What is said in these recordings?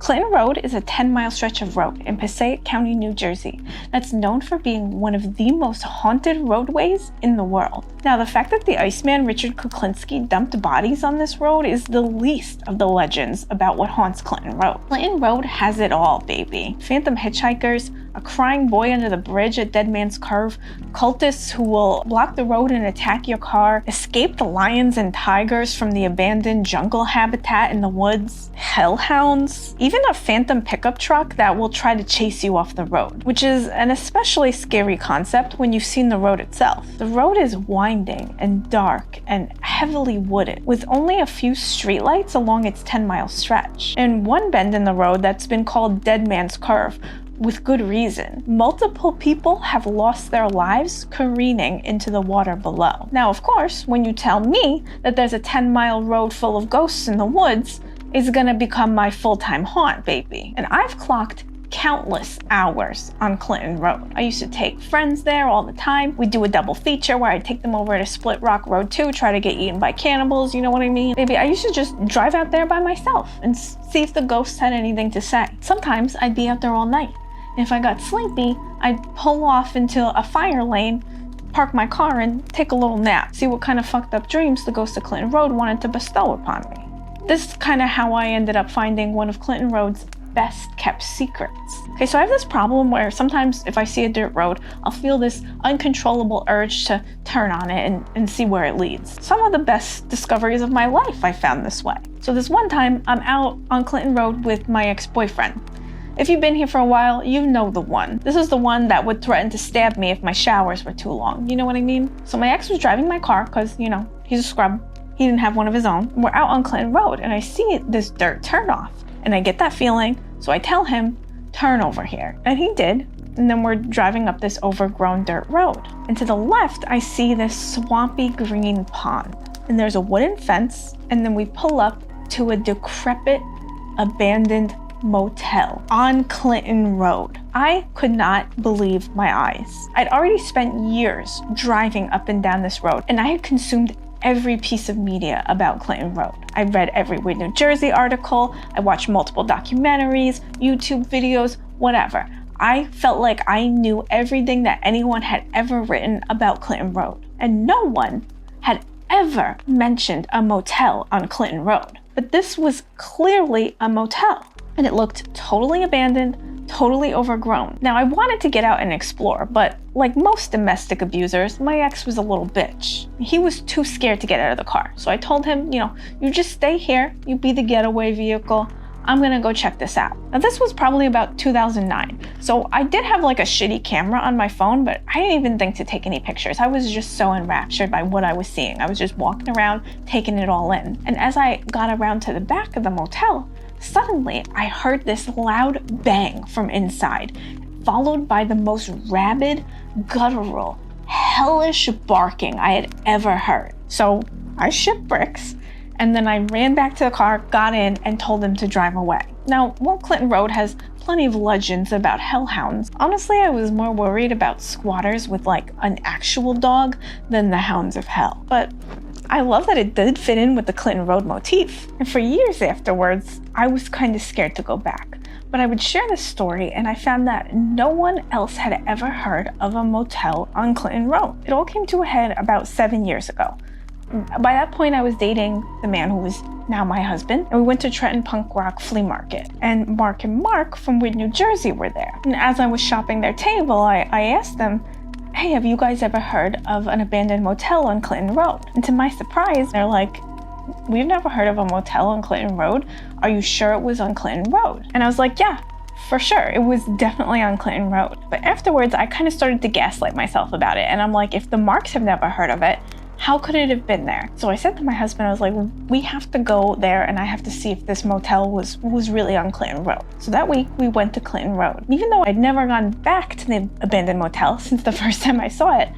Clinton Road is a 10-mile stretch of road in Passaic County, New Jersey that's known for being one of the most haunted roadways in the world. Now, the fact that the Iceman Richard Kuklinski dumped bodies on this road is the least of the legends about what haunts Clinton Road. Clinton Road has it all, baby. Phantom hitchhikers, a crying boy under the bridge at Dead Man's Curve, cultists who will block the road and attack your car, escaped lions and tigers from the abandoned jungle habitat in the woods, hellhounds, even a phantom pickup truck that will try to chase you off the road, which is an especially scary concept when you've seen the road itself. The road is winding and dark and heavily wooded, with only a few streetlights along its 10-mile stretch, and one bend in the road that's been called Dead Man's Curve, with good reason. Multiple people have lost their lives careening into the water below. Now, of course, when you tell me that there's a 10-mile road full of ghosts in the woods, it's gonna become my full-time haunt, baby. And I've clocked countless hours on Clinton Road. I used to take friends there all the time. We'd do a double feature where I'd take them over to Split Rock Road 2, try to get eaten by cannibals, you know what I mean? Maybe I used to just drive out there by myself and see if the ghosts had anything to say. Sometimes I'd be out there all night. And if I got sleepy, I'd pull off into a fire lane, park my car, and take a little nap. See what kind of fucked up dreams the ghost of Clinton Road wanted to bestow upon me. This is kind of how I ended up finding one of Clinton Road's best kept secrets. Okay, so I have this problem where sometimes if I see a dirt road, I'll feel this uncontrollable urge to turn on it and see where it leads. Some of the best discoveries of my life I found this way. So this one time, I'm out on Clinton Road with my ex-boyfriend. If you've been here for a while, you know the one. This is the one that would threaten to stab me if my showers were too long. You know what I mean? So my ex was driving my car because, you know, he's a scrub. He didn't have one of his own. We're out on Clinton Road and I see this dirt turnoff and I get that feeling. So I tell him, turn over here. And he did. And then we're driving up this overgrown dirt road. And to the left, I see this swampy green pond. And there's a wooden fence. And then we pull up to a decrepit, abandoned motel on Clinton Road. I could not believe my eyes. I'd already spent years driving up and down this road, and I had consumed every piece of media about Clinton Road. I read every Weird New Jersey article, I watched multiple documentaries, YouTube videos, whatever. I felt like I knew everything that anyone had ever written about Clinton Road, and no one had ever mentioned a motel on Clinton Road. But this was clearly a motel. And it looked totally abandoned, totally overgrown. Now, I wanted to get out and explore, but like most domestic abusers, my ex was a little bitch. He was too scared to get out of the car. So I told him, you know, you just stay here, you be the getaway vehicle. I'm gonna go check this out. Now, this was probably about 2009. So I did have like a shitty camera on my phone, but I didn't even think to take any pictures. I was just so enraptured by what I was seeing. I was just walking around, taking it all in. And as I got around to the back of the motel, suddenly, I heard this loud bang from inside, followed by the most rabid, guttural, hellish barking I had ever heard. So I shipped bricks, and then I ran back to the car, got in, and told them to drive away. Now, while Clinton Road has plenty of legends about hellhounds, honestly, I was more worried about squatters with like an actual dog than the hounds of hell. But I love that it did fit in with the Clinton Road motif. And for years afterwards, I was kind of scared to go back. But I would share this story and I found that no one else had ever heard of a motel on Clinton Road. It all came to a head about 7 years ago. By that point, I was dating the man who was now my husband, and we went to Trenton Punk Rock Flea Market. And Mark and Mark from Weird New Jersey were there. And as I was shopping their table, I asked them, hey, have you guys ever heard of an abandoned motel on Clinton Road? And to my surprise, they're like, we've never heard of a motel on Clinton Road. Are you sure it was on Clinton Road? And I was like, yeah, for sure. It was definitely on Clinton Road. But afterwards, I kind of started to gaslight myself about it. And I'm like, if the Marks have never heard of it, how could it have been there? So I said to my husband, I was like, we have to go there and I have to see if this motel was really on Clinton Road. So that week we went to Clinton Road. Even though I'd never gone back to the abandoned motel since the first time I saw it,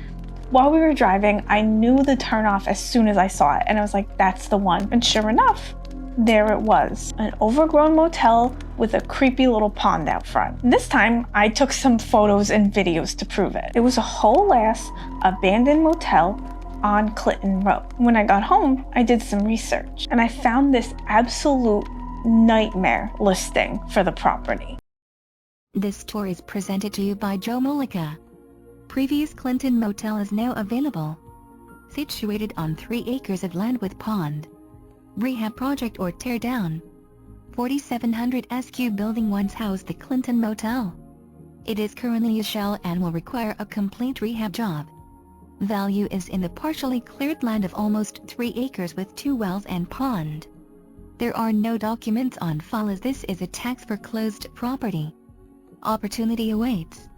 while we were driving, I knew the turnoff as soon as I saw it. And I was like, that's the one. And sure enough, there it was, an overgrown motel with a creepy little pond out front. And this time, I took some photos and videos to prove it. It was a whole ass abandoned motel on Clinton Road. When I got home, I did some research and I found this absolute nightmare listing for the property. This story is presented to you by Joe Mollica. Previous Clinton Motel is now available. Situated on 3 acres of land with pond. Rehab project or tear down. 4700 SQ building once housed the Clinton Motel. It is currently a shell and will require a complete rehab job. Value is in the partially cleared land of almost 3 acres with 2 wells and pond. There are no documents on file as this is a tax foreclosed property. Opportunity awaits.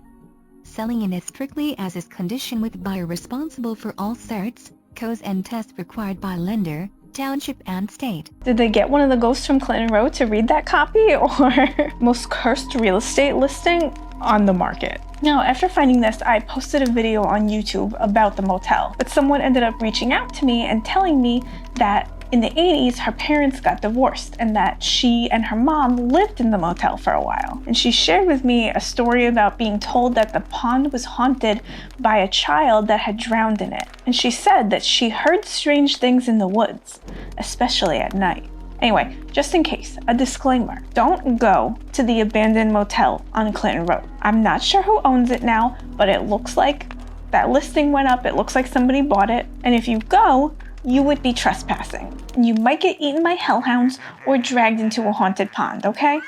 Selling in is strictly as is condition with buyer responsible for all certs, codes and tests required by lender, township and state. Did they get one of the ghosts from Clinton Road to read that copy, or most cursed real estate listing on the market? Now, after finding this, I posted a video on YouTube about the motel, but someone ended up reaching out to me and telling me that in the 80s, her parents got divorced and that she and her mom lived in the motel for a while. And she shared with me a story about being told that the pond was haunted by a child that had drowned in it. And she said that she heard strange things in the woods, especially at night. Anyway, just in case, a disclaimer. Don't go to the abandoned motel on Clinton Road. I'm not sure who owns it now, but it looks like that listing went up. It looks like somebody bought it. And if you go, you would be trespassing. You might get eaten by hellhounds or dragged into a haunted pond, okay?